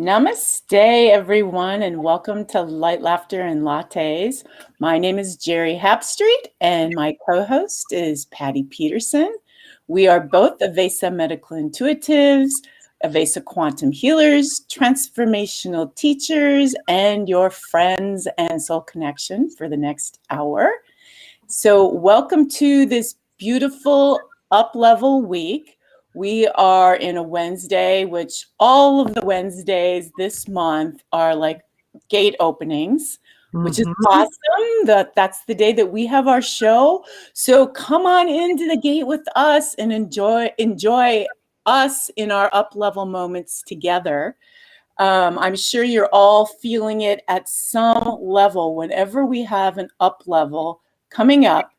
Namaste, everyone, and welcome to Light, Laughter, and Lattes. My name is Geri Habstritt, and my co-host is Patty Peterson. We are both Avesa Medical Intuitives, Avesa Quantum Healers, transformational teachers, and your friends and soul connection for the next hour. So welcome to this beautiful Uplevel week. We are in a Wednesday, which all of the Wednesdays this month are like gate openings, which is awesome. That's the day that we have our show. So come on into the gate with us and enjoy us in our Uplevel moments together. I'm sure you're all feeling it at some level. Whenever we have an Uplevel coming up,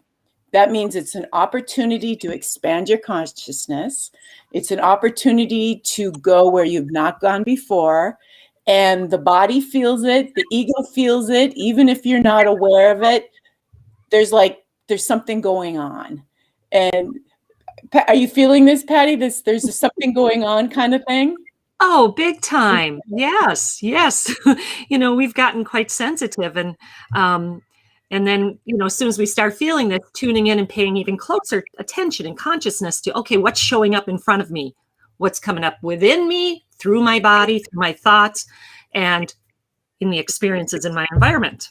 that means it's an opportunity to expand your consciousness. It's an opportunity to go where you've not gone before. And the body feels it, the ego feels it, even if you're not aware of it. There's something going on. And are you feeling this, Patty? There's something going on kind of thing? Oh, big time. Yes. We've gotten quite sensitive and then, as soon as we start feeling this, tuning in and paying even closer attention and consciousness to, okay, what's showing up in front of me? What's coming up within me, through my body, through my thoughts, and in the experiences in my environment.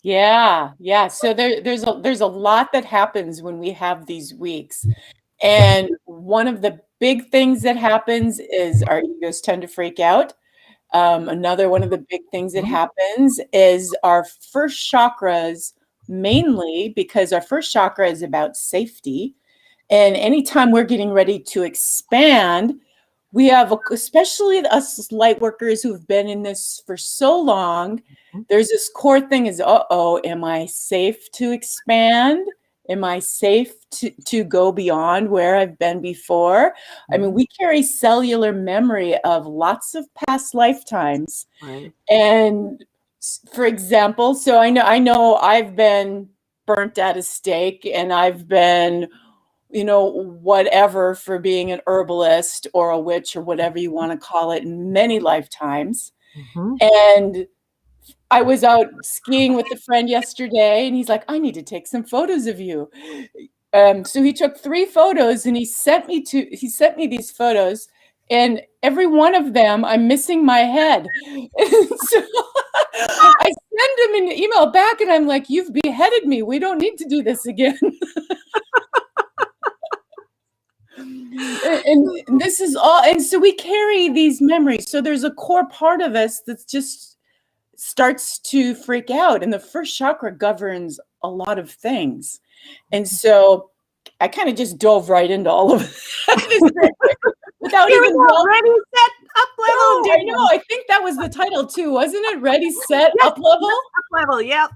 Yeah. So there's a lot that happens when we have these weeks. And one of the big things that happens is our egos tend to freak out. Another one of the big things that happens is our first chakras, mainly because our first chakra is about safety. And anytime we're getting ready to expand, we have, especially us light workers who've been in this for so long, there's this core thing is, am I safe to expand? Am I safe to go beyond where I've been before? I mean, we carry cellular memory of lots of past lifetimes. Right. And for example, so I know I've been burnt at a stake and I've been, whatever for being an herbalist or a witch or whatever you want to call it in many lifetimes. And I was out skiing with a friend yesterday and he's like, I need to take some photos of you. So he took 3 photos and he sent me these photos, and every one of them I'm missing my head. So I send him an email back and I'm like, you've beheaded me. We don't need to do this again. And this is all, and so we carry these memories. So there's a core part of us that's just starts to freak out, and the first chakra governs a lot of things. And so I kind of just dove right into all of it without even ready, set, Uplevel. I know. I think that was the title too, wasn't it? Ready, set, Uplevel. Uplevel, yep.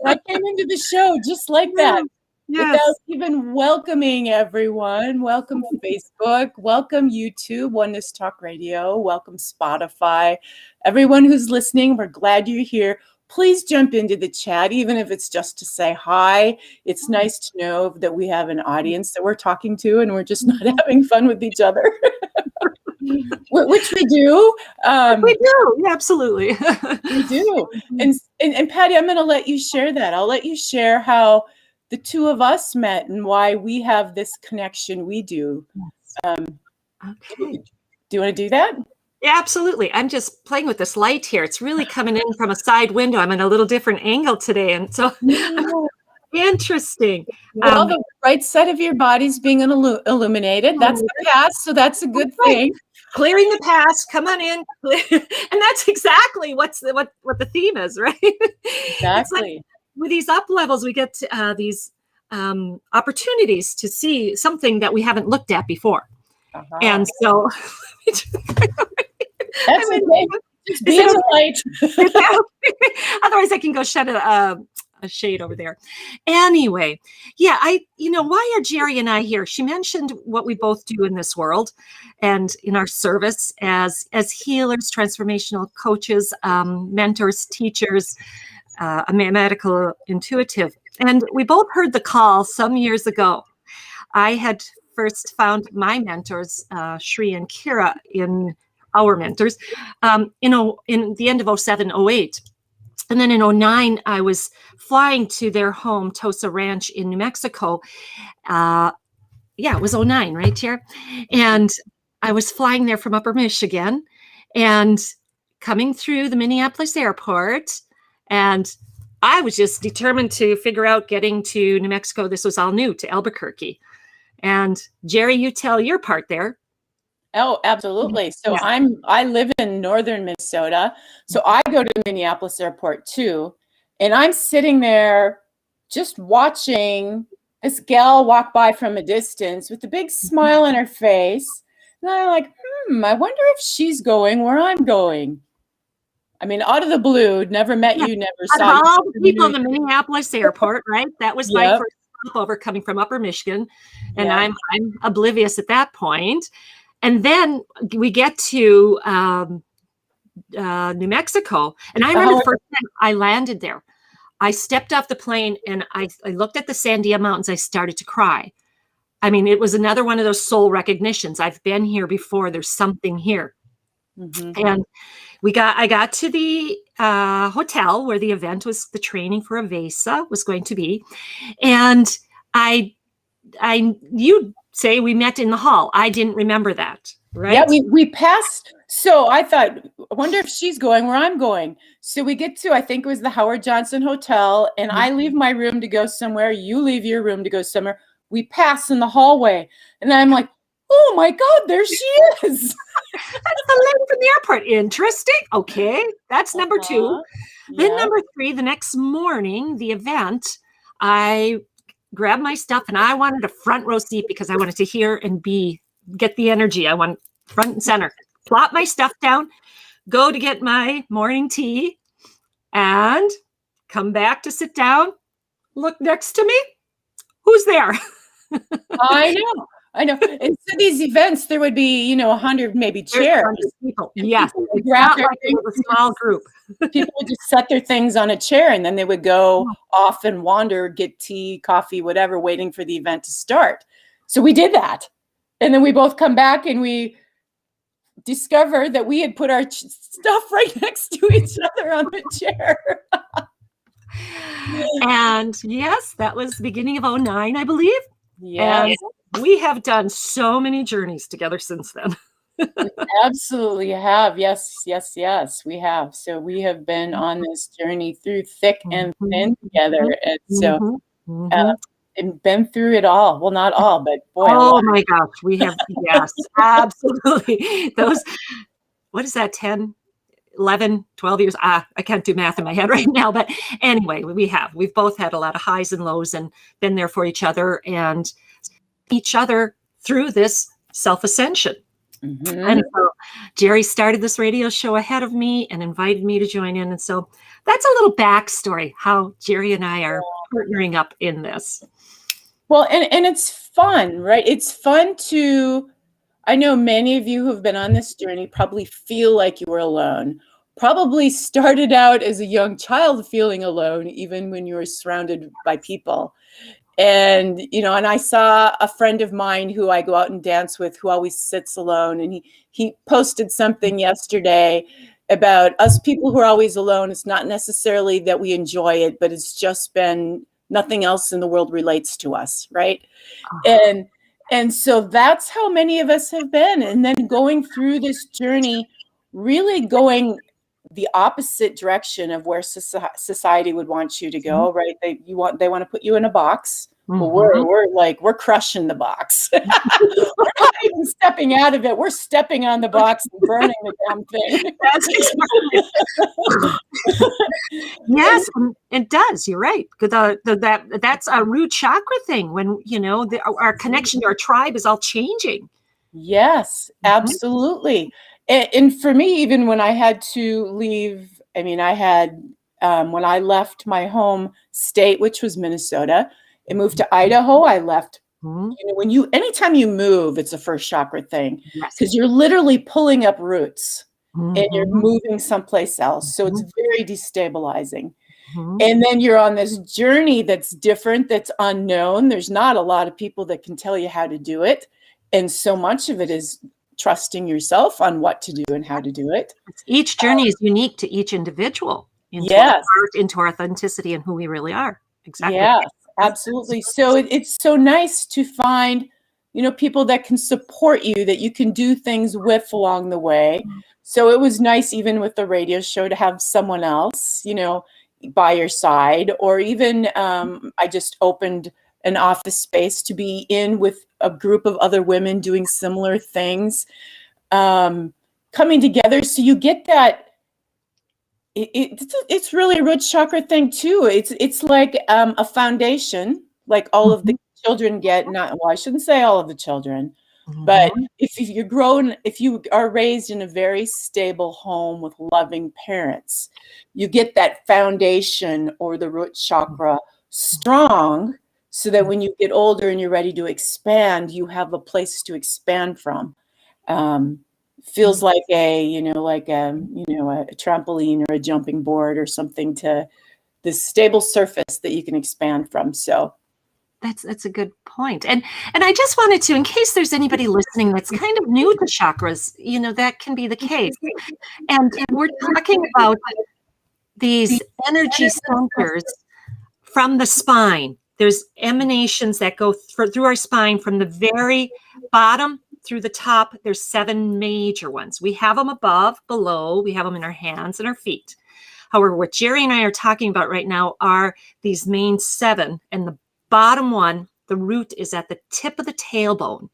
I came into the show just like that. Yes. Without even welcoming everyone. Welcome Facebook, welcome YouTube, Oneness Talk Radio, welcome Spotify. Everyone who's listening, we're glad you're here. Please jump into the chat, even if it's just to say hi. It's nice to know that we have an audience that we're talking to and we're just not having fun with each other. Which we do. We do, absolutely. We do. And Patty, I'm going to let you share that. I'll let you share how the two of us met and why we have this connection we do. Okay. Do you want to do that? Yeah, absolutely. I'm just playing with this light here. It's really coming in from a side window. I'm in a little different angle today. And so interesting. Well, the right side of your body's being illuminated. That's the past. So that's a good thing. Clearing the past, come on in. And that's exactly what the theme is, right? Exactly. With these up levels, we get these opportunities to see something that we haven't looked at before. And so that's okay. Just be a light. Otherwise I can go shed a shade over there. Anyway, yeah, why are Geri and I here? She mentioned what we both do in this world and in our service as healers, transformational coaches, mentors, teachers, a medical intuitive. And we both heard the call some years ago. I had first found my mentors, Shri and Kira, in our mentors, in the end of 07, 08. And then in 09, I was flying to their home, Tosa Ranch in New Mexico. It was 09, right, Chair? And I was flying there from Upper Michigan and coming through the Minneapolis airport. And I was just determined to figure out getting to New Mexico. This was all new to Albuquerque. And Geri, you tell your part there. Oh, absolutely. So I live in northern Minnesota. So I go to Minneapolis airport too. And I'm sitting there just watching this gal walk by from a distance with a big smile on her face. And I'm like, I wonder if she's going where I'm going. I mean, out of the blue, never met you, never saw you. All the people in the Minneapolis airport, right? That was my first stopover coming from Upper Michigan. And I'm oblivious at that point. And then we get to New Mexico. And I remember the first time I landed there. I stepped off the plane and I looked at the Sandia Mountains. I started to cry. I mean, it was another one of those soul recognitions. I've been here before. There's something here. Mm-hmm. And I got to the hotel where the event was, the training for Avesa was going to be. And you'd say we met in the hall. I didn't remember that, right? Yeah, we passed. So I thought, I wonder if she's going where I'm going. So we get to, I think it was the Howard Johnson Hotel, and I leave my room to go somewhere. You leave your room to go somewhere. We pass in the hallway, and I'm like, oh my God, there she is. That's the lady from the airport. Interesting. Okay, that's number two. Then number three, the next morning, the event, I grabbed my stuff and I wanted a front row seat because I wanted to hear and get the energy. I want front and center. Plop my stuff down, go to get my morning tea, and come back to sit down. Look next to me. Who's there? I know. And so these events, there would be, 100 maybe chairs. People. Yes. It's not like it was a small group. People would just set their things on a chair and then they would go off and wander, get tea, coffee, whatever, waiting for the event to start. So we did that. And then we both come back and we discover that we had put our stuff right next to each other on the chair. And yes, that was the beginning of 09, I believe. Yes. And we have done so many journeys together since then. We absolutely have. Yes, we have. So we have been on this journey through thick and thin together. And so and been through it all. Well, not all, but boy. Oh my gosh, we have. Yes, absolutely. Those, what is that, 10, 11, 12 years? I can't do math in my head right now. But anyway, we've both had a lot of highs and lows and been there for each other and each other through this self-ascension. Mm-hmm. And so Geri started this radio show ahead of me and invited me to join in. And so that's a little backstory, how Geri and I are partnering up in this. Well, and it's fun, right? It's fun I know many of you who've been on this journey probably feel like you were alone, probably started out as a young child feeling alone, even when you were surrounded by people. And, and I saw a friend of mine who I go out and dance with who always sits alone. And he posted something yesterday about us people who are always alone. It's not necessarily that we enjoy it, but it's just been nothing else in the world relates to us. Right. And so that's how many of us have been. And then going through this journey, really going the opposite direction of where society would want you to go, right? They want to put you in a box. Well, we're crushing the box. We're not even stepping out of it. We're stepping on the box and burning the damn thing. Yes, it does. You're right. That's a root chakra thing. When our connection to our tribe is all changing. Yes, absolutely. And for me, even when I had to leave, when I left my home state, which was Minnesota, and moved to Idaho, I left. Anytime you move, it's a first chakra thing, because you're literally pulling up roots and you're moving someplace else. So it's very destabilizing. And then you're on this journey that's different, that's unknown. There's not a lot of people that can tell you how to do it. And so much of it is trusting yourself on what to do and how to do it. Each journey is unique to each individual into Yes. into our authenticity and who we really are. Exactly. Yes, absolutely. So it's so nice to find, people that can support you, that you can do things with along the way. So it was nice, even with the radio show, to have someone else, by your side, or even I just opened an office space to be in with a group of other women doing similar things, coming together. So you get that. It's really a root chakra thing too. It's like a foundation, like all of the children get. Not, well, I shouldn't say all of the children, but if you are raised in a very stable home with loving parents, you get that foundation or the root chakra strong, so that when you get older and you're ready to expand, you have a place to expand from. Feels like a trampoline or a jumping board or something, to this stable surface that you can expand from. So that's a good point. And I just wanted to, in case there's anybody listening that's kind of new to chakras, that can be the case. And we're talking about these energy centers from the spine. There's emanations that go through our spine from the very bottom through the top. There's 7 major ones. We have them above, below, we have them in our hands and our feet. However, what Geri and I are talking about right now are these main 7, and the bottom one, the root, is at the tip of the tailbone.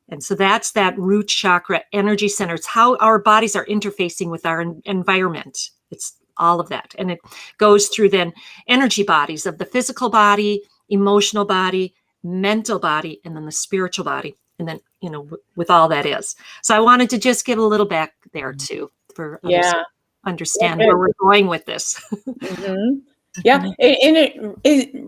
And so that's that root chakra energy center. It's how our bodies are interfacing with our environment. It's all of that. And it goes through then energy bodies of the physical body, emotional body, mental body, and then the spiritual body. And then, with all that is. So I wanted to just give a little back there too, for others to understand where we're going with this. Yeah, and it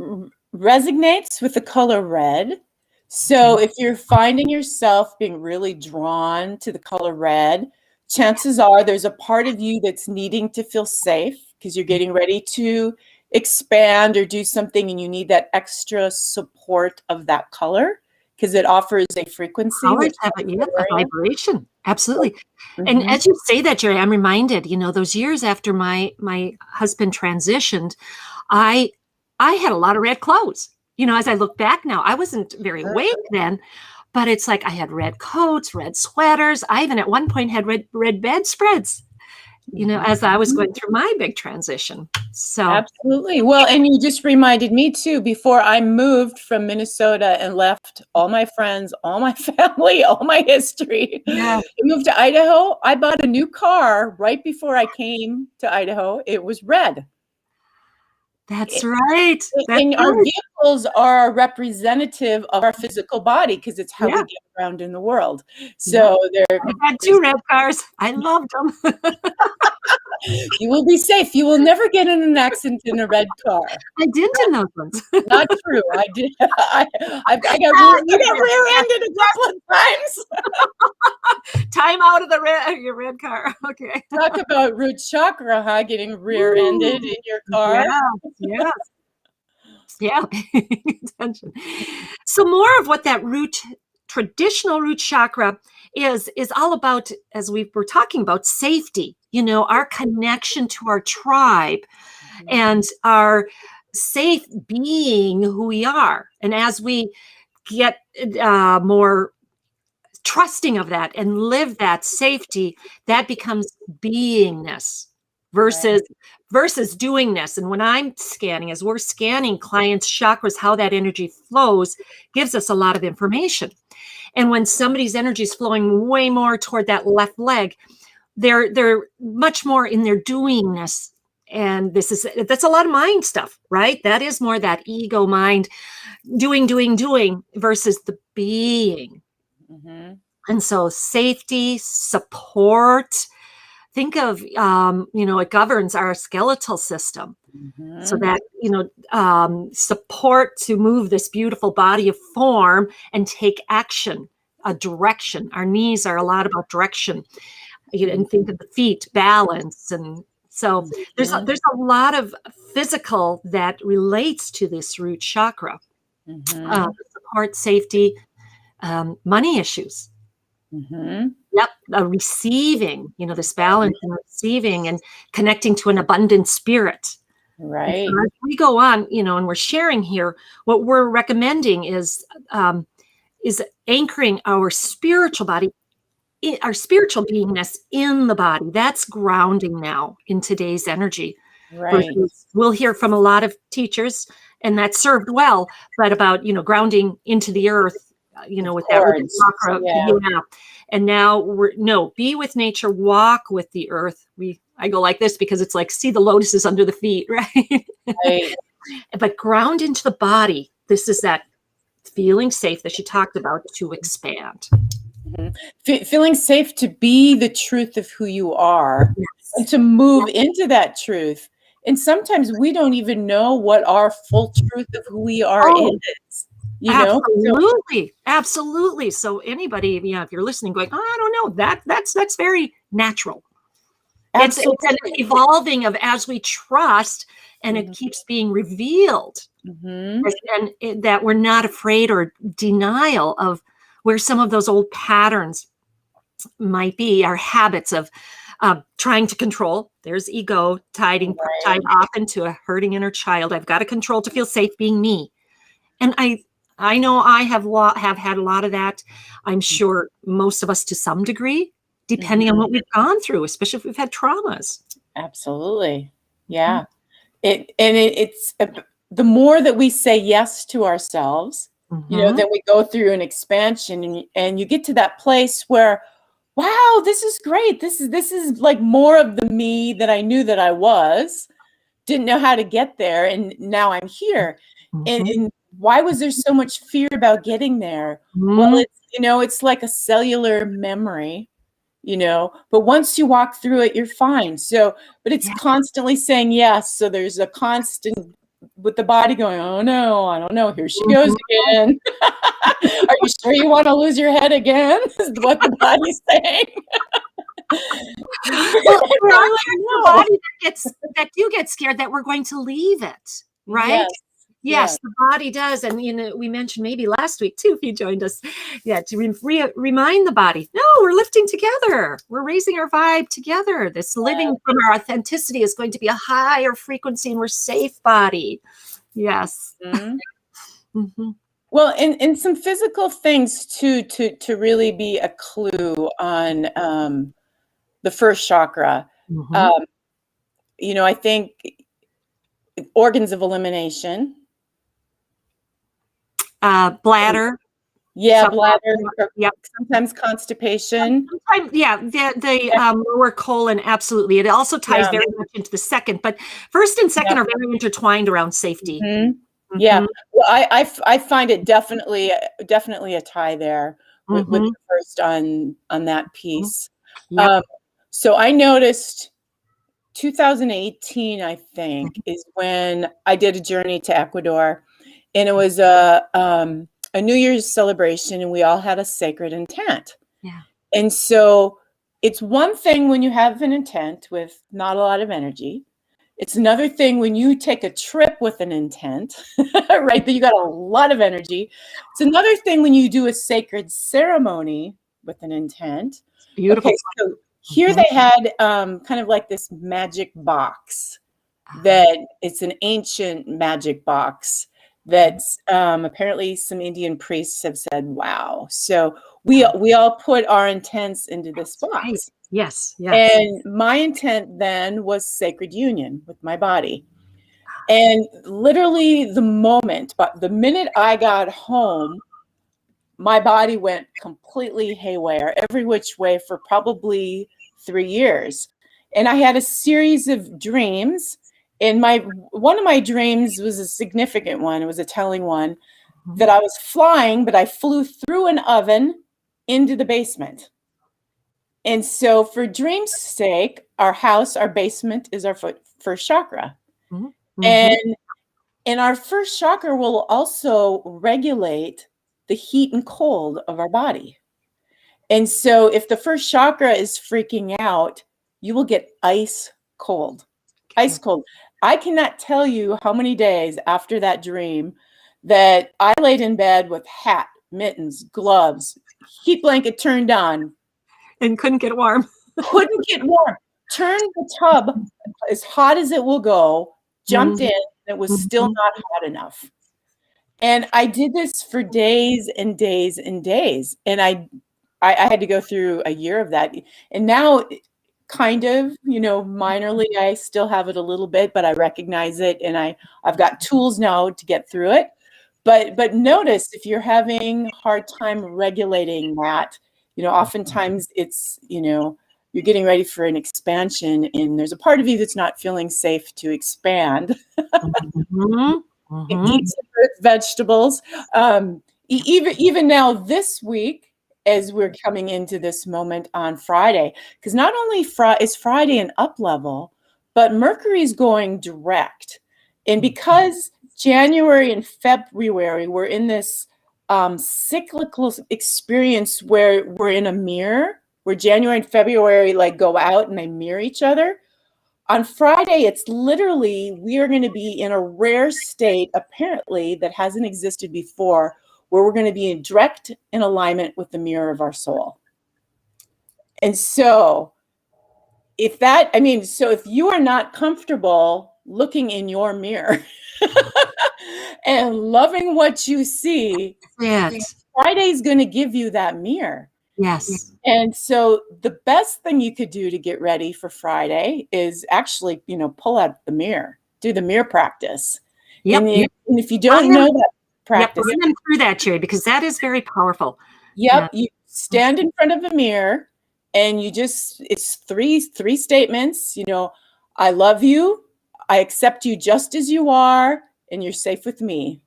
resonates with the color red. So if you're finding yourself being really drawn to the color red, chances are there's a part of you that's needing to feel safe because you're getting ready to expand or do something, and you need that extra support of that color, because it offers a frequency. A vibration. Absolutely. And as you say that, Geri, I'm reminded, those years after my husband transitioned, I had a lot of red clothes. As I look back now, I wasn't very awake then, but it's like I had red coats, red sweaters. I even at one point had red bedspreads, as I was going through my big transition. So absolutely. Well, and you just reminded me too, before I moved from Minnesota and left all my friends, all my family, all my history, I moved to Idaho. I bought a new car right before I came to Idaho. It was red. That's right. And our vehicles are representative of our physical body, because it's how we get around in the world. So I had 2 red cars. I loved them. You will be safe. You will never get in an accident in a red car. I didn't in those ones. Not true. I did. I got rear-ended a couple of times. Time out of your red car. Okay. Talk about root chakra, huh? Getting rear-ended in your car. Yes. Yeah. Paying attention. So more of what that traditional root chakra is all about, as we were talking about, safety. Our connection to our tribe and our safe being who we are. And as we get more trusting of that and live that safety, that becomes beingness versus doingness. And when I'm scanning, as we're scanning clients' chakras, how that energy flows gives us a lot of information. And when somebody's energy is flowing way more toward that left leg, they're much more in their doingness. And that's a lot of mind stuff, right? That is more that ego mind, doing versus the being. And so safety, support, think of, it governs our skeletal system. So that, support to move this beautiful body of form and take action, a direction. Our knees are a lot about direction. And think of the feet, balance. And so there's a lot of physical that relates to this root chakra. Support, safety, money issues. Mm-hmm. Yep, receiving, this balance and receiving and connecting to an abundant spirit. And Right. so as we go on, and we're sharing here, what we're recommending is anchoring our spiritual body, our spiritual beingness in the body. That's grounding now in today's energy. Right. Versus we'll hear from a lot of teachers, and that served well, but about, grounding into the earth, with that root Chords. chakra. Yeah. Yeah. And now be with nature, walk with the earth. I go like this because it's like, see the lotuses under the feet, right? Right. But ground into the body. This is that feeling safe that she talked about to expand. Mm-hmm. Feeling safe to be the truth of who you are, Yes. and to move into that truth. And sometimes we don't even know what our full truth of who we are is. Absolutely. Absolutely. So anybody, if you're listening going, I don't know, that's very natural. It's an evolving of as we trust, and it keeps being revealed. Mm-hmm. And that we're not afraid or denial of where some of those old patterns might be, our habits of trying to control. There's ego tied off into a hurting inner child. I've got to control to feel safe being me. And I know I have had a lot of that. I'm sure most of us to some degree, depending on what we've gone through, especially if we've had traumas. Absolutely. Yeah. It's the more that we say yes to ourselves, then we go through an expansion, and you get to that place where, wow, this is great. This is like more of the me that I knew that I was, didn't know how to get there. And now I'm here. And why was there so much fear about getting there? Well, it's like a cellular memory, but once you walk through it, you're fine. So, but it's constantly saying yes. So there's a constant with the body going, oh no, I don't know. Here she goes again. Are you sure you want to lose your head again? Is what the body's saying. Well, the body that you get scared that we're going to leave it, right? Yes, the body does. And we mentioned maybe last week too, if you joined us, to remind the body, no, we're lifting together. We're raising our vibe together. This living from our authenticity is going to be a higher frequency, and we're safe, body. Yes. Well, and some physical things too, to really be a clue on the first chakra. I think organs of elimination. Bladder. Yeah, bladder. Yep. Sometimes constipation. Sometimes, the lower colon, absolutely. It also ties very much into the second, but first and second are very intertwined around safety. Yeah, well, I find it definitely a tie there with the first on that piece. So I noticed 2018, I think, is when I did a journey to Ecuador, and it was a New Year's celebration, and we all had a sacred intent. And so it's one thing when you have an intent with not a lot of energy. It's another thing when you take a trip with an intent, right? That you got a lot of energy. It's another thing when you do a sacred ceremony with an intent. Beautiful. Okay, so here they had kind of like this magic box that it's an ancient magic box that's apparently some Indian priests have said, wow. So we all put our intents into this box. Right. Yes. And my intent then was sacred union with my body. And literally the minute I got home, my body went completely haywire, every which way for probably 3 years. And I had a series of dreams. And one of my dreams was a significant one. It was a telling one that I was flying, but I flew through an oven into the basement. And so for dream's sake, our basement is our first chakra. And our first chakra will also regulate the heat and cold of our body. And so if the first chakra is freaking out, you will get ice cold. Ice cold. I cannot tell you how many days after that dream that I laid in bed with hat, mittens, gloves, heat blanket turned on. And couldn't get warm. Couldn't get warm. Turned the tub as hot as it will go, jumped in, and it was still not hot enough. And I did this for days and days and days. And I had to go through a year of that. And now, kind of, minorly, I still have it a little bit, but I recognize it. And I've got tools now to get through it. But notice if you're having a hard time regulating that, oftentimes it's, you're getting ready for an expansion and there's a part of you that's not feeling safe to expand. Eat some earth vegetables. Even now this week, as we're coming into this moment on Friday, because not only is Friday an Uplevel, but Mercury's going direct. And because January and February, we're in this cyclical experience where we're in a mirror, where January and February like go out and they mirror each other. On Friday, it's literally, we are going to be in a rare state, apparently, that hasn't existed before, where we're going to be in direct in alignment with the mirror of our soul. And so if you are not comfortable looking in your mirror and loving what you see, Friday's going to give you that mirror. Yes. And so the best thing you could do to get ready for Friday is actually, pull out the mirror, do the mirror practice. Yep. And if you don't know that practice. Yep, run through that, Geri, because that is very powerful. Yep. Yeah. You stand in front of a mirror and it's three statements, I love you, I accept you just as you are, and you're safe with me.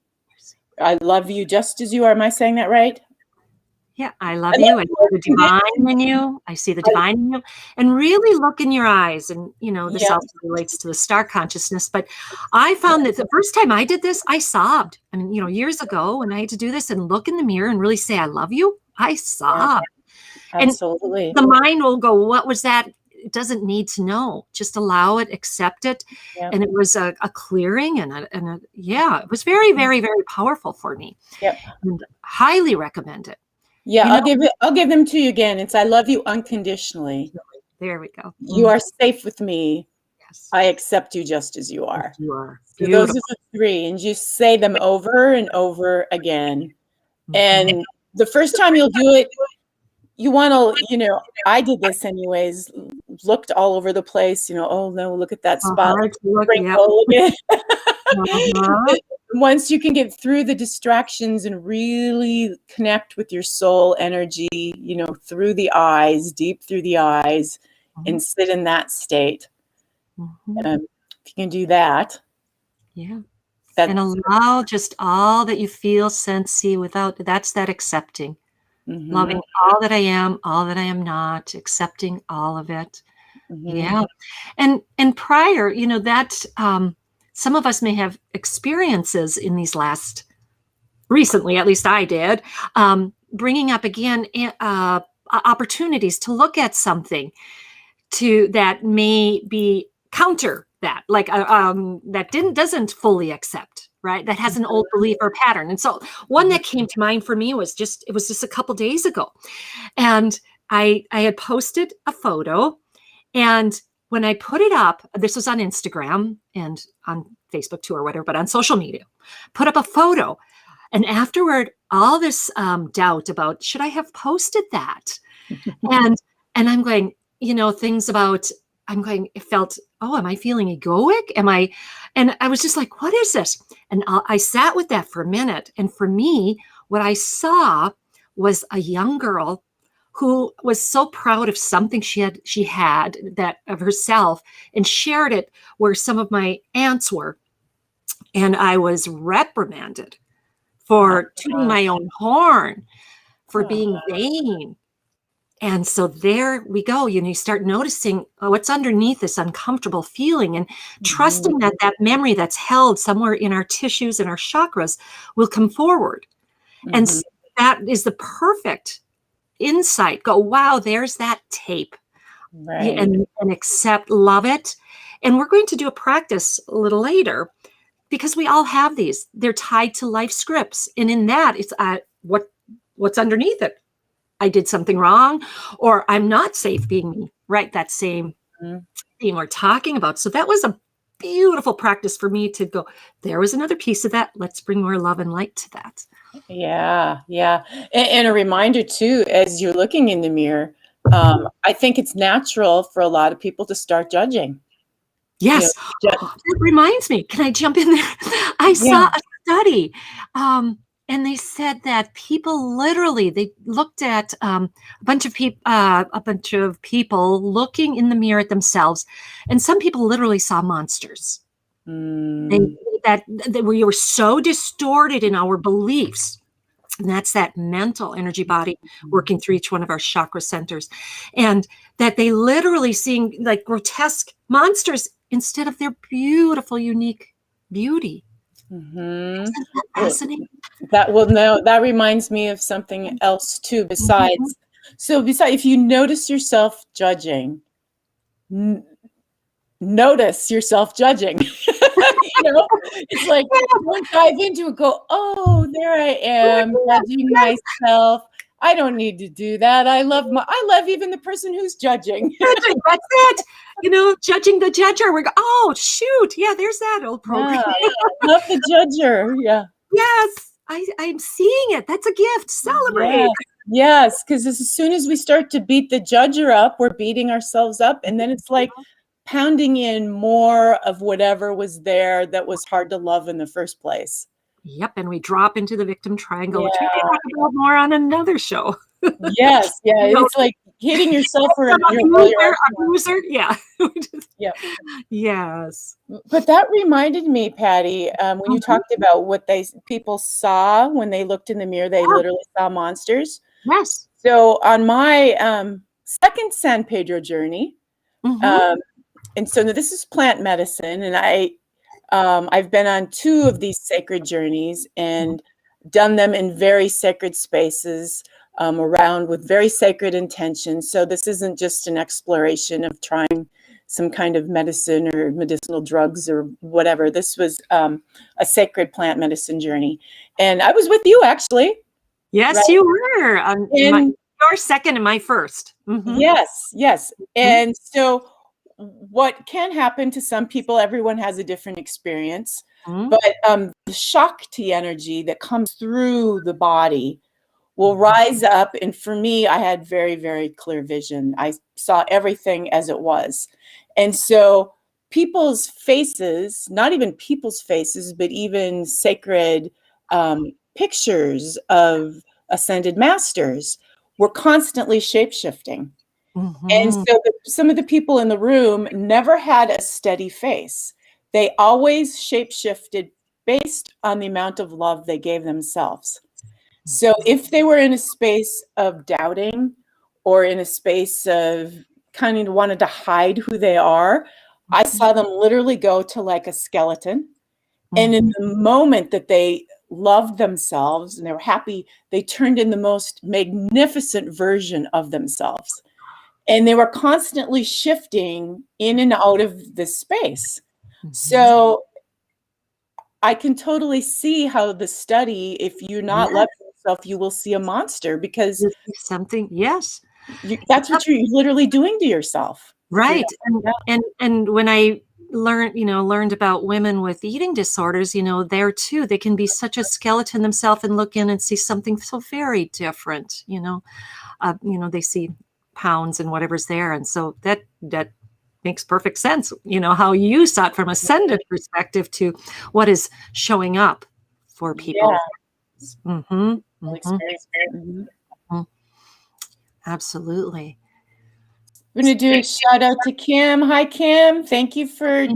I love you just as you are. Am I saying that right? Yeah, I love you. I see the divine in you. I see the divine in you. And really look in your eyes. And, this also relates to the star consciousness. But I found that the first time I did this, I sobbed. I mean, years ago when I had to do this and look in the mirror and really say, I love you, I sobbed. Absolutely. And the mind will go, what was that? It doesn't need to know. Just allow it, accept it. Yep. And it was a clearing and it was very, very, very powerful for me. Yep. And highly recommend it. Yeah, I'll give them to you again. It's I love you unconditionally. There we go. You are safe with me. Yes. I accept you just as you are. You are. So those are the three, and you say them over and over again. And the first time you'll do it, you want to, I did this anyways, looked all over the place, oh no, look at that spot. Once you can get through the distractions and really connect with your soul energy, through the eyes, deep through the eyes, and sit in that state. If you can do that. Yeah. And allow just all that you feel, sense, see that's that accepting. Loving all that I am, all that I am not, accepting all of it. Yeah. And prior, that some of us may have experiences in these recently, at least I did, bringing up again opportunities to look at something that may be counter that, like that doesn't fully accept, right? That has an old belief or pattern. And so one that came to mind for me was just a couple days ago, and I had posted a photo, and when I put it up, this was on Instagram and on Facebook too or whatever, but on social media, put up a photo. And afterward, all this doubt about, should I have posted that? and I'm going, things about, it felt, am I feeling egoic? And I was just like, what is this? And I sat with that for a minute. And for me, what I saw was a young girl who was so proud of something she had that of herself, and shared it where some of my aunts were. And I was reprimanded for tooting my own horn, for being vain. And so there we go. You start noticing what's underneath this uncomfortable feeling, and trusting that memory that's held somewhere in our tissues and our chakras will come forward. And so that is the perfect insight. Go, wow, there's that tape. Right. And accept, love it. And we're going to do a practice a little later, because we all have these. They're tied to life scripts. And in that, it's what's underneath it. I did something wrong, or I'm not safe being me, right? That same theme we're talking about. So that was a beautiful practice for me to go, there was another piece of that. Let's bring more love and light to that. Yeah, yeah. And a reminder too, as you're looking in the mirror, I think it's natural for a lot of people to start judging. You know, Yes. That reminds me. Can I jump in there? I saw yeah. a study, and they said that people literally, they looked at a bunch of people looking in the mirror at themselves, and some people literally saw monsters. They Mm. that we were so distorted in our beliefs. And that's that mental energy body working through each one of our chakra centers. And that they literally seeing like grotesque monsters instead of their beautiful, unique beauty. Mm-hmm. Isn't that Well, fascinating? that reminds me of something else too, Mhm. besides, if you notice yourself judging, notice yourself judging. It's like, don't dive into it, go, oh, there I am judging myself. I don't need to do that. I love even the person who's judging. Judging, that's it. Judging the judger. We go, oh, shoot. Yeah, there's that old program. Yeah, love the judger. Yeah. Yes, I'm seeing it. That's a gift. Celebrate. Yes, because as soon as we start to beat the judger up, we're beating ourselves up. And then it's like pounding in more of whatever was there that was hard to love in the first place. Yep, and we drop into the victim triangle, which we Yeah. can talk about more on another show. Yes. Yeah. It's like hitting yourself for Abuser. Yeah. Yeah. Yes. But that reminded me, Patty, when you talked about what people saw when they looked in the mirror, they literally saw monsters. Yes. So on my second San Pedro journey, and so this is plant medicine, and I've been on 2 of these sacred journeys and done them in very sacred spaces, around with very sacred intentions. So this isn't just an exploration of trying some kind of medicine or medicinal drugs or whatever. This was a sacred plant medicine journey. And I was with you, actually. Yes, Right? you were. Your second and my first. Yes, yes. And so what can happen to some people, everyone has a different experience, but the Shakti energy that comes through the body will rise up. And for me, I had very, very clear vision. I saw everything as it was. And so people's faces, not even people's faces, but even sacred pictures of ascended masters were constantly shape-shifting. And so some of the people in the room never had a steady face. They always shape-shifted based on the amount of love they gave themselves. So if they were in a space of doubting or in a space of kind of wanted to hide who they are, I saw them literally go to like a skeleton. And in the moment that they loved themselves and they were happy, they turned in the most magnificent version of themselves. And they were constantly shifting in and out of this space. So I can totally see how the study, if you're not loving yourself, you will see a monster because something. Yes. That's what you're literally doing to yourself. Right. And when I learned about women with eating disorders, there too, they can be such a skeleton themselves and look in and see something so very different, they see pounds and whatever's there. And so that makes perfect sense, how you saw it from ascended perspective to what is showing up for people. Absolutely. We're going to do a shout out to Kim. Hi, Kim. Thank you for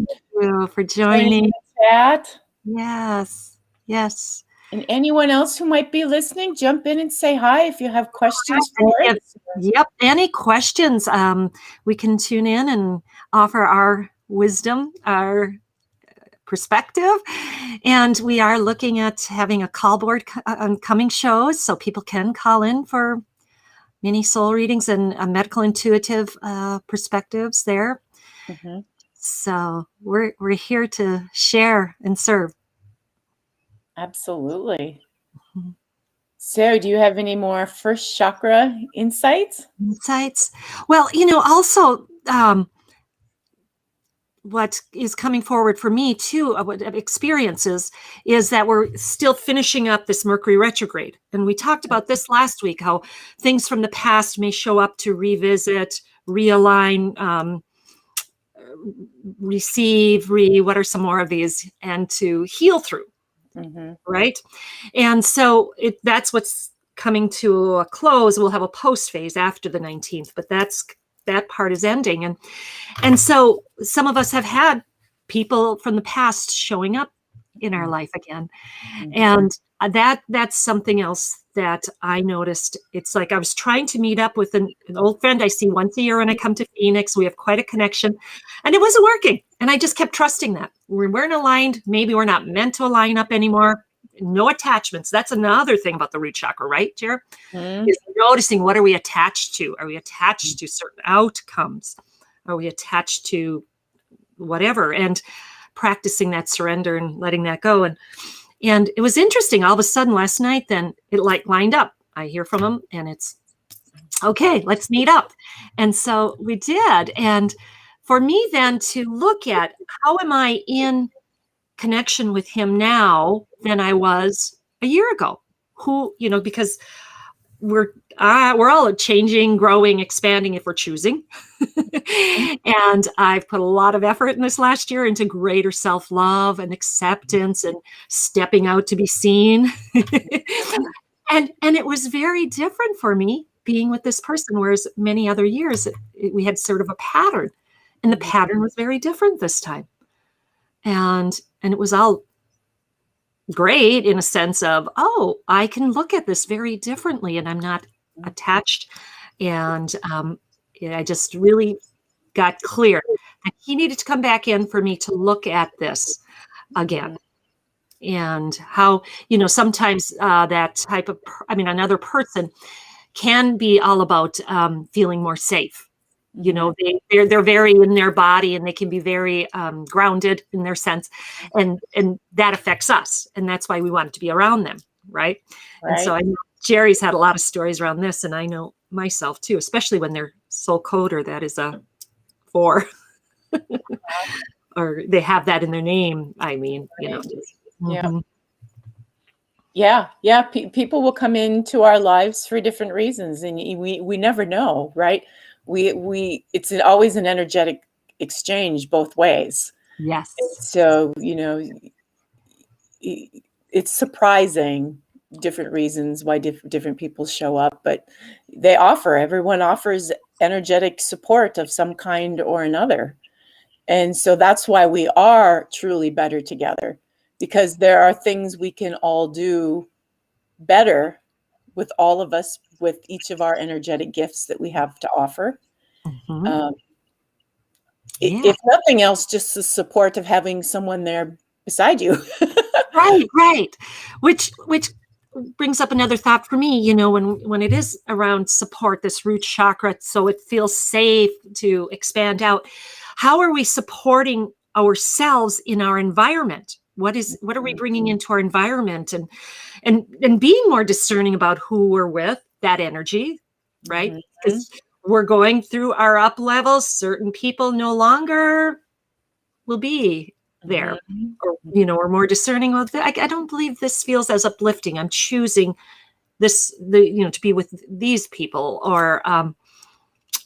joining the chat. Yes. Yes. And anyone else who might be listening, jump in and say hi if you have questions for it. Yep. Any questions? We can tune in and offer our wisdom, our perspective. And we are looking at having a call board on coming shows so people can call in for mini soul readings and medical intuitive perspectives there. So we're here to share and serve. Absolutely. So, do you have any more first chakra insights? Insights? Well, also, what is coming forward for me too, what experiences is that we're still finishing up this Mercury retrograde. And we talked about this last week, how things from the past may show up to revisit, realign, receive, what are some more of these, and to heal through. Right. And so that's what's coming to a close. We'll have a post phase after the 19th, but that part is ending. And so some of us have had people from the past showing up in our life again. And that's something else that I noticed. It's like I was trying to meet up with an old friend I see once a year when I come to Phoenix. We have quite a connection, and it wasn't working. And I just kept trusting that we weren't aligned. Maybe we're not meant to align up anymore. No attachments. That's another thing about the root chakra, right, Geri? Is noticing, what are we attached to? Are we attached to certain outcomes? Are we attached to whatever? And practicing that surrender and letting that go. And it was interesting. All of a sudden last night, then it like lined up. I hear from him and it's okay, let's meet up. And so we did. And for me then to look at how am I in connection with him now than I was a year ago, because we're all changing, growing, expanding if we're choosing. And I've put a lot of effort in this last year into greater self-love and acceptance and stepping out to be seen. And it was very different for me being with this person, whereas many other years we had sort of a pattern, and the pattern was very different this time. And it was all great in a sense of, oh, I can look at this very differently and I'm not attached. And I just really got clear that he needed to come back in for me to look at this again. And how, sometimes that type of, another person can be all about feeling more safe. They're very in their body, and they can be very grounded in their sense, and that affects us, and that's why we want to be around them, right? And so I know Geri's had a lot of stories around this, and I know myself too, especially when they're soul coder, that is a 4, or they have that in their name. Yeah. People will come into our lives for different reasons, and we never know, right? It's always an energetic exchange both ways. Yes. And so, it's surprising different reasons why different people show up, but everyone offers energetic support of some kind or another. And so that's why we are truly better together, because there are things we can all do better with all of us, with each of our energetic gifts that we have to offer. If nothing else, just the support of having someone there beside you. Right. Which brings up another thought for me, when it is around support, this root chakra, so it feels safe to expand out. How are we supporting ourselves in our environment? What are we bringing into our environment, and being more discerning about who we're with, that energy, right? Because we're going through our up levels. Certain people no longer will be there, or we're more discerning of that. I don't believe this feels as uplifting. I'm choosing this, to be with these people, or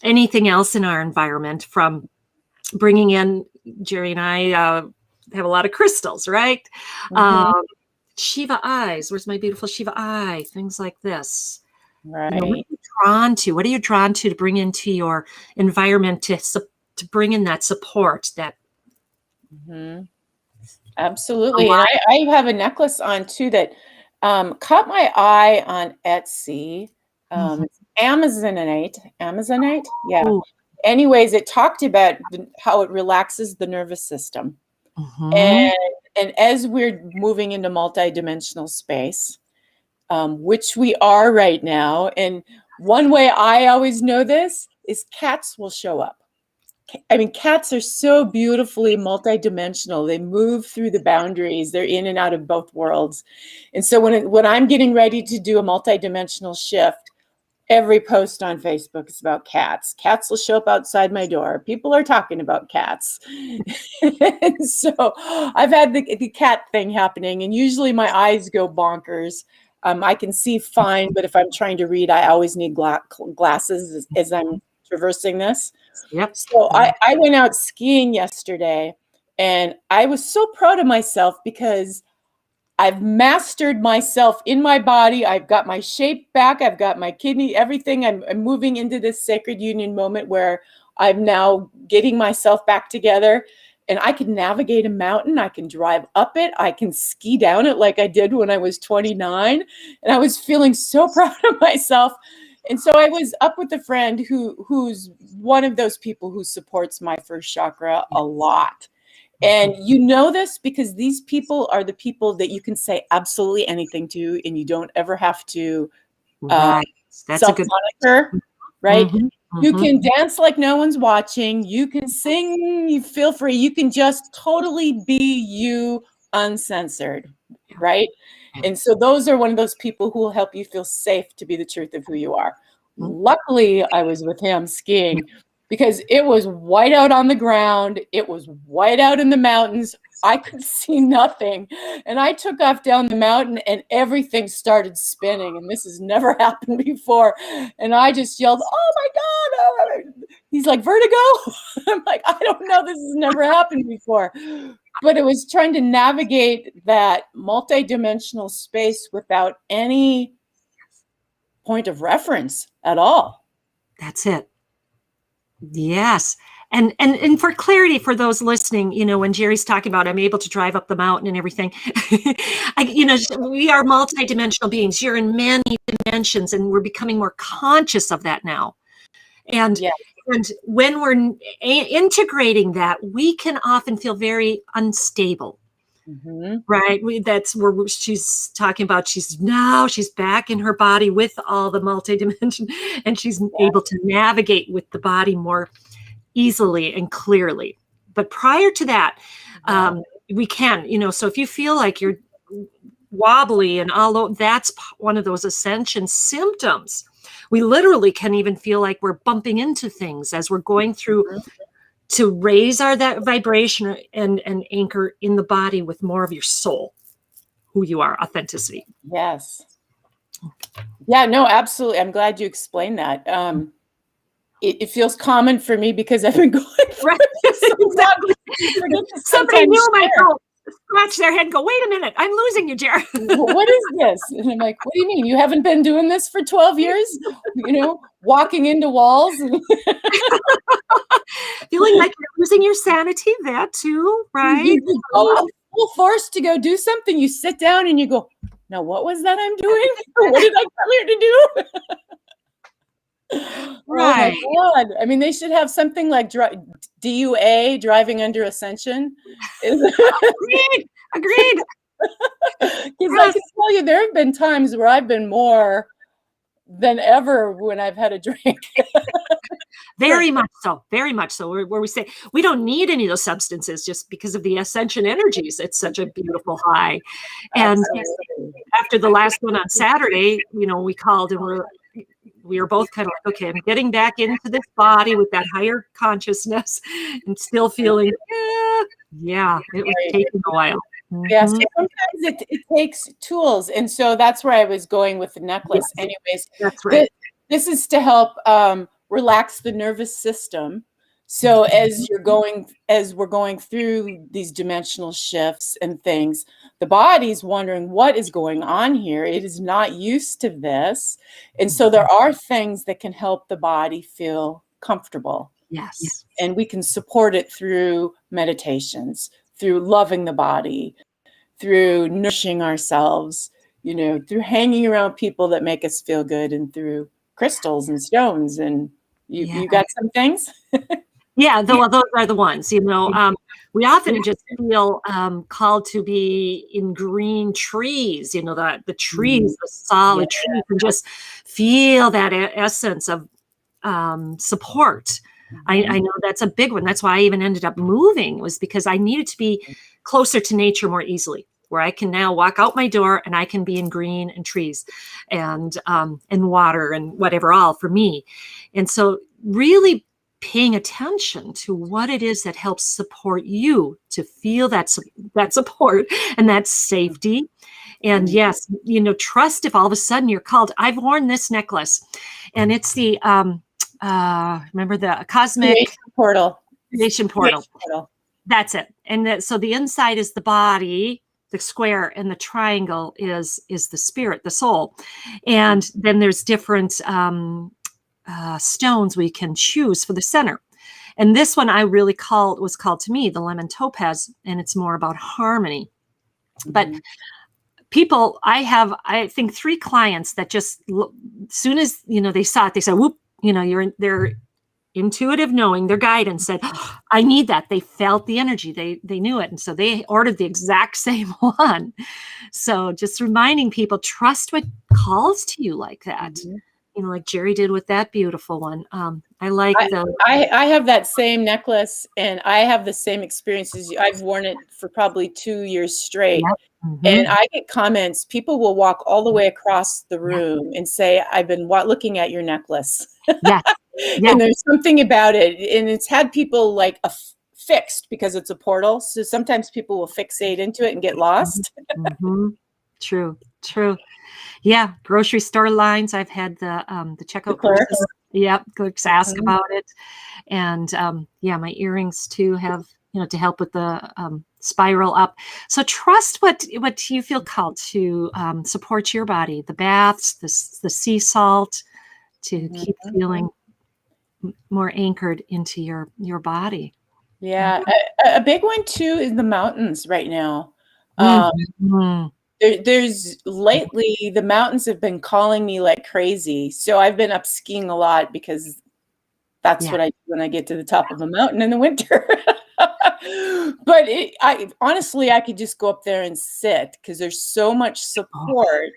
anything else in our environment, from bringing in, Geri and I have a lot of crystals, right? Shiva eyes. Where's my beautiful Shiva eye? Things like this. Right. What are you drawn to? What are you drawn to bring into your environment to bring in that support? That Absolutely. And I have a necklace on too that caught my eye on Etsy. It's Amazonite. Yeah. Ooh. Anyways, it talked about how it relaxes the nervous system. And as we're moving into multidimensional space, which we are right now, and one way I always know this is cats will show up. I mean, cats are so beautifully multidimensional. They move through the boundaries. They're in and out of both worlds. And so when I'm getting ready to do a multidimensional shift, every post on Facebook is about cats. Cats will show up outside my door. People are talking about cats. And so I've had the cat thing happening, and usually my eyes go bonkers. I can see fine, but if I'm trying to read, I always need glasses as I'm traversing this. Yep. So I went out skiing yesterday, and I was so proud of myself because I've mastered myself in my body. I've got my shape back. I've got my kidney, everything. I'm moving into this sacred union moment where I'm now getting myself back together, and I can navigate a mountain. I can drive up it. I can ski down it like I did when I was 29. And I was feeling so proud of myself. And so I was up with a friend who's one of those people who supports my first chakra a lot. And you know this because these people are the people that you can say absolutely anything to, and you don't ever have to Right. That's a good self-monitor, right? Mm-hmm. You can dance like no one's watching. You can sing, you feel free. You can just totally be you uncensored, right? And so those are one of those people who will help you feel safe to be the truth of who you are. Luckily, I was with him skiing because it was white out on the ground. It was white out in the mountains. I could see nothing. And I took off down the mountain and everything started spinning. And this has never happened before. And I just yelled, "Oh my God." He's like, "Vertigo?" I'm like, "I don't know. This has never happened before." But it was trying to navigate that multidimensional space without any point of reference at all. That's it. Yes. And for clarity for those listening, when Geri's talking about I'm able to drive up the mountain and everything, we are multidimensional beings. You're in many dimensions, and we're becoming more conscious of that now. And when we're integrating that, we can often feel very unstable. Mm-hmm. Right. That's where she's talking about. She's back in her body with all the multidimension, and she's able to navigate with the body more easily and clearly. But prior to that, we can, so if you feel like you're wobbly and that's one of those ascension symptoms. We literally can even feel like we're bumping into things as we're going through to raise that vibration and anchor in the body with more of your soul, who you are, authenticity. Yes. Yeah, no, absolutely. I'm glad you explained that. It feels common for me because I've been going through exactly. Somebody new might go scratch their head and go, "Wait a minute, I'm losing you, Geri." What is this? And I'm like, "What do you mean? You haven't been doing this for 12 years? Walking into walls?" Feeling like you're losing your sanity, that too, right? You go full force to go do something. You sit down and you go, "Now, what was that I'm doing? What did I come here to do?" Right. Oh my God. I mean, they should have something like DUA, driving under ascension. Agreed. Because I can tell you, there have been times where I've been more than ever when I've had a drink. Very much so. Where we say we don't need any of those substances just because of the ascension energies. It's such a beautiful high. And after the last one on Saturday, we called and we were both kind of like, okay, I'm getting back into this body with that higher consciousness and still feeling, it was taking a while. Yes, sometimes it takes tools. And so that's where I was going with the necklace. Yes. Anyways, that's right. This is to help relax the nervous system. So as we're going through these dimensional shifts and things, the body's wondering what is going on here. It is not used to this. And so there are things that can help the body feel comfortable. Yes. And we can support it through meditations, through loving the body, through nourishing ourselves, through hanging around people that make us feel good, and through crystals and stones. And you got some things? Yeah, those are the ones, we often just feel called to be in green trees, the trees, the solid trees, and just feel that essence of support. I know that's a big one. That's why I even ended up moving, was because I needed to be closer to nature more easily, where I can now walk out my door and I can be in green and trees and water and whatever, all for me. And so really paying attention to what it is that helps support you to feel that support and that safety. And yes, trust if all of a sudden you're called. I've worn this necklace, and it's the remember the cosmic creation portal. That's it. And so the inside is the body, the square, and the triangle is the spirit, the soul. And then there's different stones we can choose for the center. And this one was called to me the lemon topaz, and it's more about harmony. But people, I think 3 clients that just as soon as they saw it, they said, "Whoop!" Their intuitive knowing, their guidance said, oh, "I need that." They felt the energy. They knew it, and so they ordered the exact same one. So just reminding people, trust what calls to you like that. Like Geri did with that beautiful one. I have that same necklace, and I have the same experiences. I've worn it for probably 2 years straight. And I get comments. People will walk all the way across the room and say, "I've been looking at your necklace." And there's something about it. And it's had people like fixed because it's a portal. So sometimes people will fixate into it and get lost. True. Yeah. Grocery store lines. I've had the checkout clerks. Yep. Clerks ask about it. And my earrings too have, to help with the spiral up. So trust what you feel called to support your body. The baths, the sea salt, to keep feeling more anchored into your body. Yeah. A big one too is the mountains right now. There's lately, the mountains have been calling me like crazy. So I've been up skiing a lot because that's what I do when I get to the top of a mountain in the winter. But honestly, I could just go up there and sit because there's so much support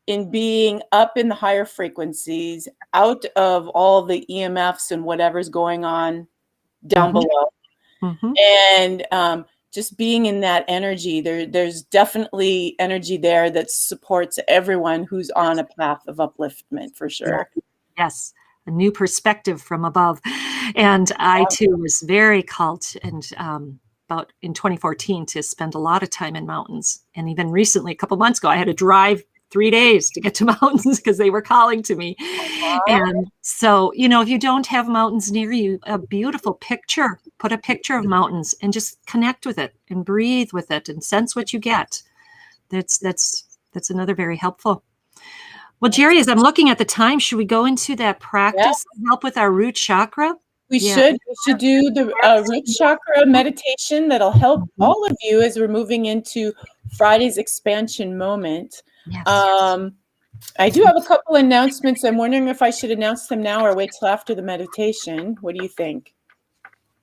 in being up in the higher frequencies, out of all the EMFs and whatever's going on down below. And just being in that energy, there's definitely energy there that supports everyone who's on a path of upliftment, for sure. Yes. A new perspective from above. And I too was very called, and about in 2014, to spend a lot of time in mountains. And even recently, a couple months ago, I had to drive 3 days to get to mountains because they were calling to me. And so, if you don't have mountains near you, a beautiful picture, put a picture of mountains and just connect with it and breathe with it and sense what you get. That's another very helpful. Well, Geri, as I'm looking at the time, should we go into that practice to help with our root chakra? We should do the root chakra meditation that'll help all of you as we're moving into Friday's expansion moment. I do have a couple announcements. I'm wondering if I should announce them now or wait till after the meditation. What do you think?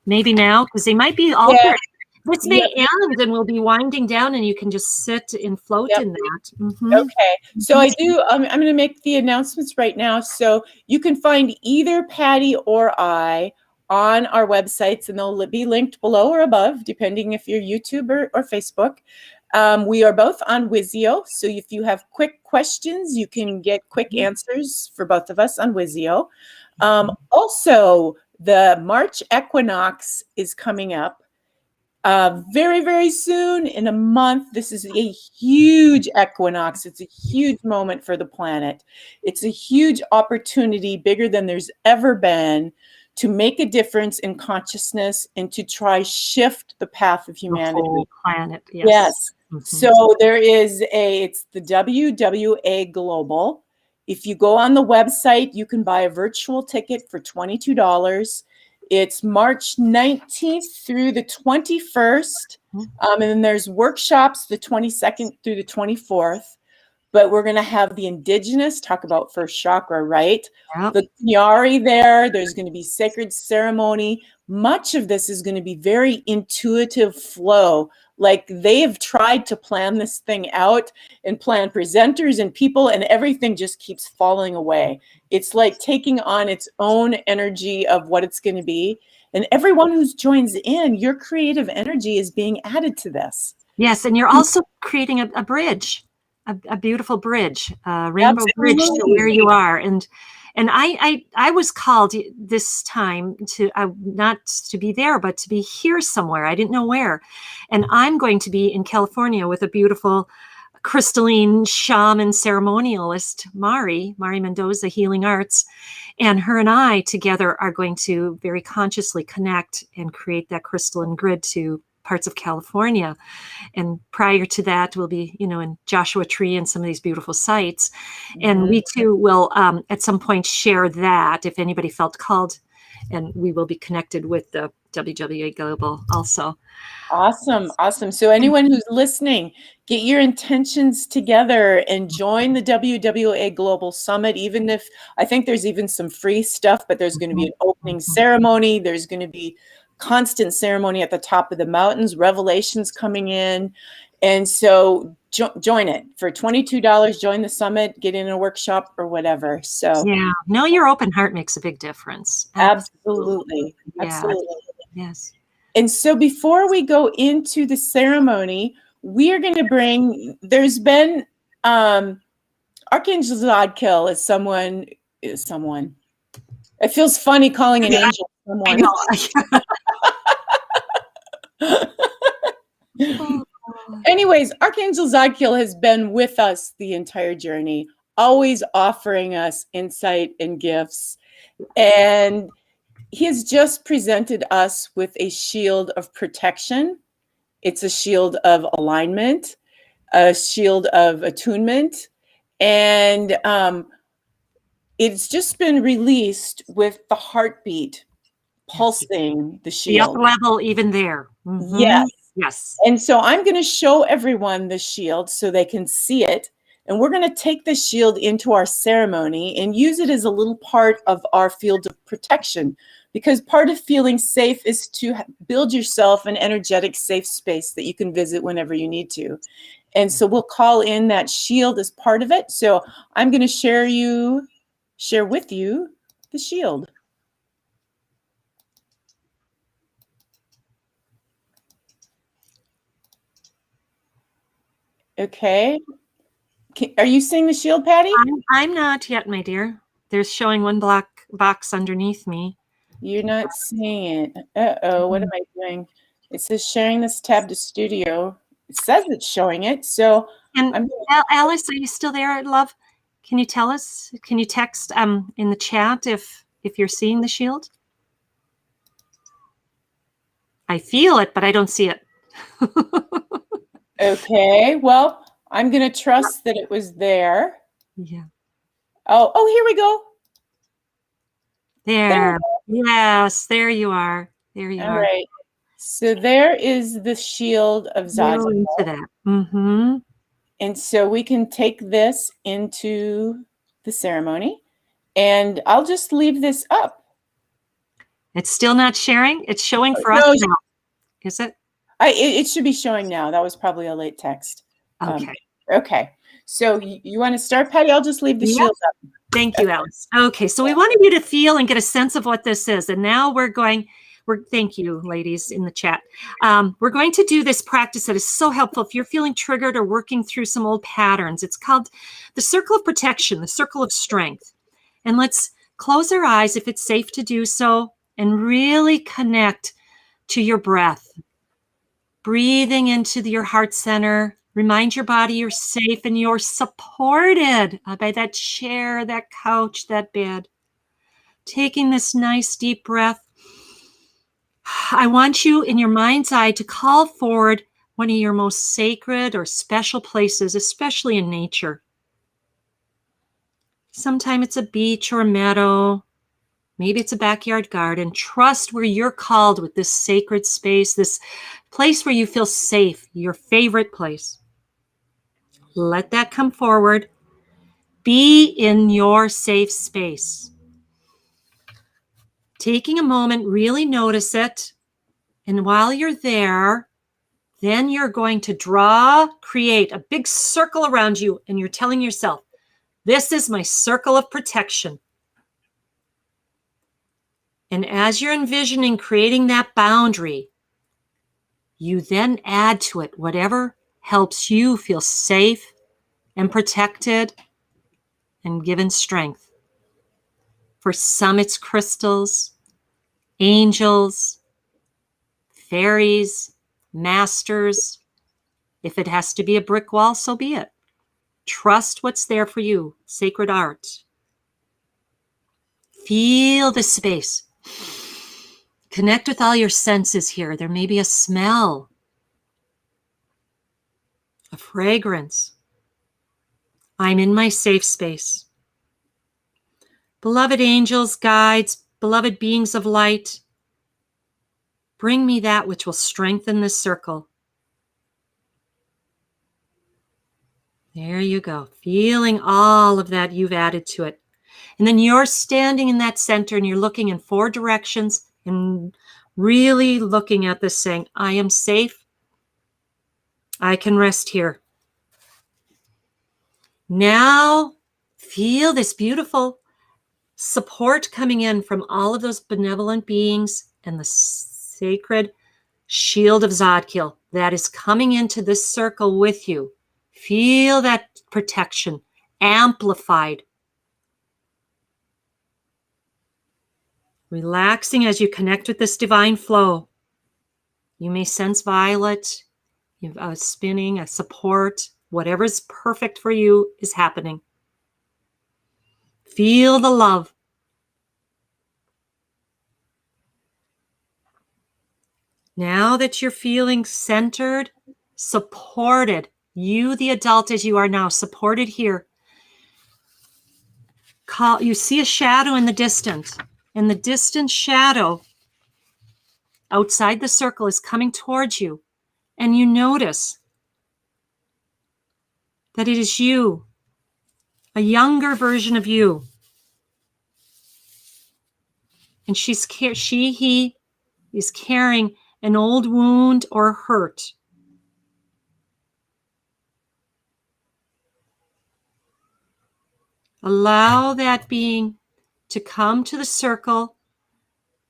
Maybe now, because they might be altered. This may end and we'll be winding down, and you can just sit and float in that. Okay. So I do, I'm going to make the announcements right now. So you can find either Patty or I on our websites, and they'll be linked below or above, depending if you're YouTube or Facebook. We are both on Wizio. So if you have quick questions, you can get quick answers for both of us on Wizio. Also, the March equinox is coming up. Very, very soon, in a month. This is a huge equinox. It's a huge moment for the planet. It's a huge opportunity, bigger than there's ever been, to make a difference in consciousness and to try shift the path of humanity. The whole planet, yes. So there is it's the WWA Global. If you go on the website, you can buy a virtual ticket for $22. It's March 19th through the 21st. And then there's workshops the 22nd through the 24th. But we're going to have the indigenous, talk about first chakra, right? The Nyari there. There's going to be sacred ceremony. much of this is going to be very intuitive flow. Like they have tried to plan this thing out and plan presenters and people, and everything just keeps falling away. It's like taking on its own energy of what it's going to be. And everyone who joins in, your creative energy is being added to this. Yes, and you're also creating a bridge, a beautiful bridge, a rainbow bridge to where you are. And I was called this time to not to be there, but to be here somewhere. I didn't know where. And I'm going to be in California with a beautiful crystalline shaman ceremonialist, Mari Mendoza, Healing Arts. And her and I together are going to very consciously connect and create that crystalline grid to parts of California. And prior to that, we'll be, in Joshua Tree and some of these beautiful sites. And we too will at some point share that if anybody felt called, and we will be connected with the WWA Global also. Awesome. Awesome. So anyone who's listening, get your intentions together and join the WWA Global Summit. Even if I think there's even some free stuff, but there's going to be an opening ceremony. There's going to be constant ceremony at the top of the mountains, revelations coming in. And so join it for $22, join the summit, get in a workshop or whatever. So yeah, know your open heart makes a big difference. Absolutely. Yeah. Absolutely. Yes. And so before we go into the ceremony, we are going to bring, there's been Archangel Zadkiel is someone. It feels funny calling an angel someone. Anyways, Archangel Zadkiel has been with us the entire journey, always offering us insight and gifts. And he has just presented us with a shield of protection. It's a shield of alignment, a shield of attunement. And it's just been released with the heartbeat pulsing the shield. The Uplevel even there. Mm-hmm. Yes. Yes. And so I'm going to show everyone the shield so they can see it. And we're going to take the shield into our ceremony and use it as a little part of our field of protection. Because part of feeling safe is to build yourself an energetic safe space that you can visit whenever you need to. And so we'll call in that shield as part of it. So I'm going to share with you the shield. Okay. Are you seeing the shield, Patty? I'm not yet, my dear. There's showing one black box underneath me. You're not seeing it. Uh-oh, what am I doing? It says sharing this tab to studio. It says it's showing it. So And Alice, are you still there, love? Can you tell us? Can you text in the chat if you're seeing the shield? I feel it, but I don't see it. Okay, well, I'm going to trust that it was there. Yeah. Oh, here we go. There. Yes, there you are. There you are. All right. So there is the shield of Zadkiel. Into that. Mm-hmm. And so we can take this into the ceremony, and I'll just leave this up. It's still not sharing? It's showing for us now. Is it? It should be showing now. That was probably a late text. Okay. Okay. So you want to start, Patty? I'll just leave the shield up. Thank you, Alice. Okay. So we wanted you to feel and get a sense of what this is. And now thank you, ladies in the chat. We're going to do this practice that is so helpful if you're feeling triggered or working through some old patterns. It's called the circle of protection, the circle of strength. And let's close our eyes if it's safe to do so and really connect to your breath. Breathing into your heart center. Remind your body you're safe and you're supported by that chair, that couch, that bed. Taking this nice deep breath. I want you in your mind's eye to call forward one of your most sacred or special places, especially in nature. Sometimes it's a beach or a meadow. Maybe it's a backyard garden. Trust where you're called with this sacred space, this place where you feel safe, your favorite place. Let that come forward. Be in your safe space. Taking a moment, really notice it. And while you're there, then you're going to create a big circle around you, and you're telling yourself, this is my circle of protection. And as you're envisioning creating that boundary, you then add to it whatever helps you feel safe and protected and given strength. For some, it's crystals, angels, fairies, masters. If it has to be a brick wall, so be it. Trust what's there for you, sacred art. Feel the space. Connect with all your senses here. There may be a smell, a fragrance. I'm in my safe space. Beloved angels, guides, beloved beings of light, bring me that which will strengthen this circle. There you go. Feeling all of that you've added to it. And then you're standing in that center and you're looking in 4 directions and really looking at this saying, I am safe. I can rest here. Now feel this beautiful support coming in from all of those benevolent beings and the sacred shield of Zadkiel that is coming into this circle with you. Feel that protection amplified. Relaxing as you connect with this divine flow. You may sense violet, spinning, a support. Whatever's perfect for you is happening. Feel the love. Now that you're feeling centered, supported, you, the adult as you are now, supported here. You see a shadow in the distance, and the distant shadow outside the circle is coming towards you, and you notice that it is you, a younger version of you. And he is carrying an old wound or hurt. Allow that being to come to the circle,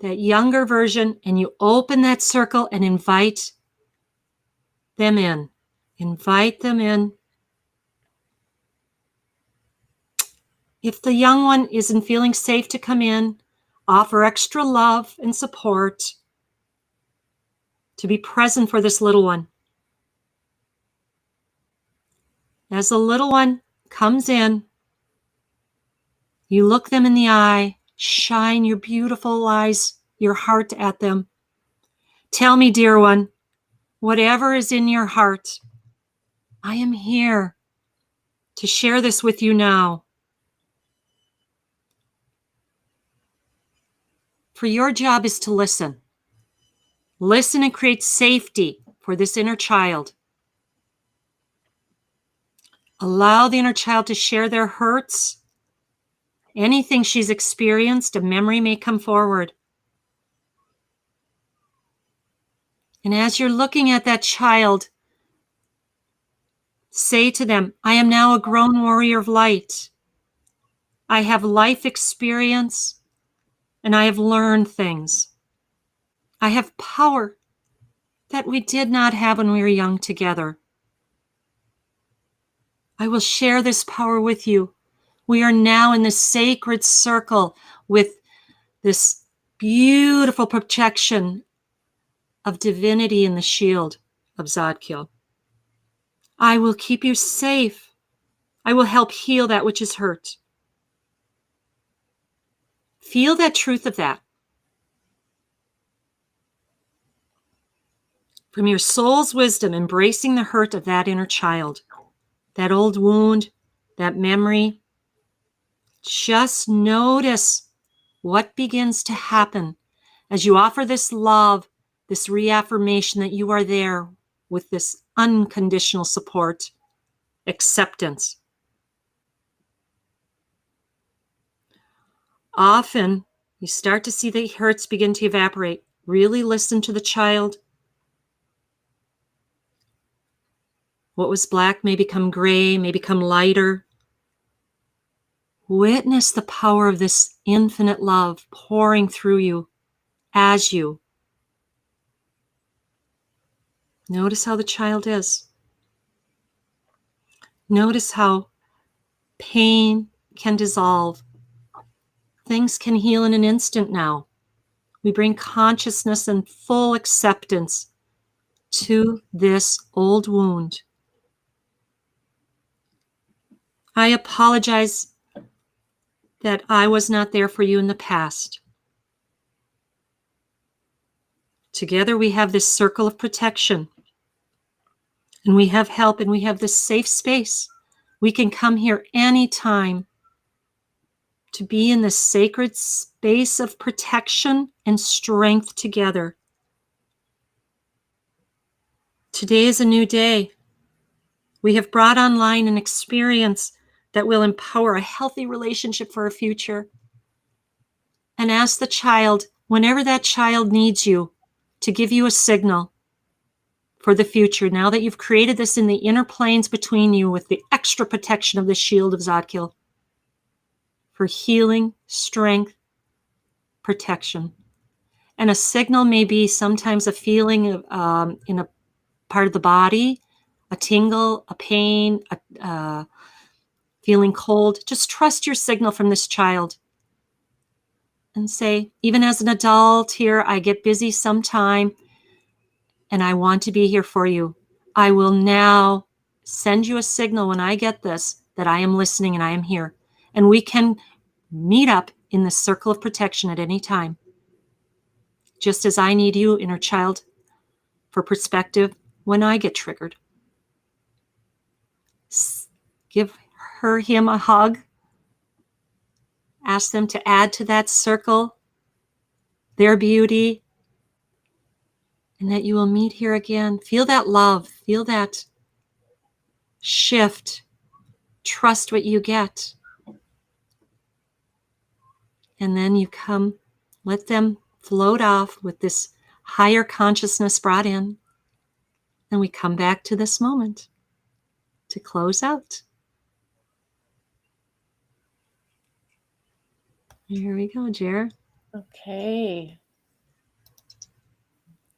that younger version, and you open that circle and invite them in. Invite them in. If the young one isn't feeling safe to come in, offer extra love and support to be present for this little one. As the little one comes in, you look them in the eye, shine your beautiful eyes, your heart at them. Tell me, dear one, whatever is in your heart, I am here to share this with you now. For your job is to listen. Listen and create safety for this inner child. Allow the inner child to share their hurts. Anything she's experienced, a memory may come forward. And as you're looking at that child, say to them, I am now a grown warrior of light. I have life experience and I have learned things. I have power that we did not have when we were young together. I will share this power with you. We are now in this sacred circle with this beautiful protection of divinity in the shield of Zadkiel. I will keep you safe. I will help heal that which is hurt. Feel that truth of that. From your soul's wisdom, embracing the hurt of that inner child, that old wound, that memory. Just notice what begins to happen as you offer this love, this reaffirmation that you are there with this unconditional support, acceptance. Often, You start to see the hurts begin to evaporate. Really listen to the child. What was black may become gray, may become lighter. Witness the power of this infinite love pouring through you as you. Notice how the child is. Notice how pain can dissolve. Things can heal in an instant now. We bring consciousness and full acceptance to this old wound. I apologize that I was not there for you in the past. Together we have this circle of protection, and we have help, and we have this safe space. We can come here anytime to be in this sacred space of protection and strength together. Today is a new day. We have brought online an experience that will empower a healthy relationship for our future. And ask the child, whenever that child needs you, to give you a signal for the future. Now that you've created this in the inner planes between you with the extra protection of the shield of Zadkiel, for healing, strength, protection. And a signal may be sometimes a feeling of, in a part of the body, a tingle, a pain, feeling cold. Just trust your signal from this child. And say, even as an adult here, I get busy sometime, and I want to be here for you. I will now send you a signal when I get this, that I am listening and I am here. And we can meet up in the circle of protection at any time. Just as I need you, inner child, for perspective when I get triggered. Give him a hug. Ask them to add to that circle their beauty, and that you will meet here again. Feel that love. Feel that shift. Trust what you get. And then you come, let them float off with this higher consciousness brought in. And we come back to this moment to close out. Here we go, Jer. Okay.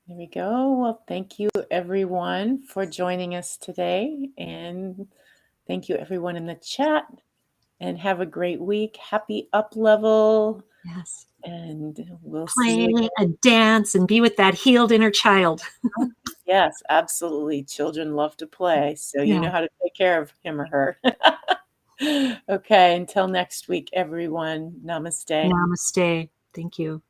There we go. Well, thank you everyone for joining us today. And thank you everyone in the chat. And have a great week. Happy Uplevel. Yes. And we'll Play see you. and dance and be with that healed inner child. Yes, absolutely. Children love to play. So you know how to take care of him or her. Okay. Until next week, everyone. Namaste. Namaste. Thank you.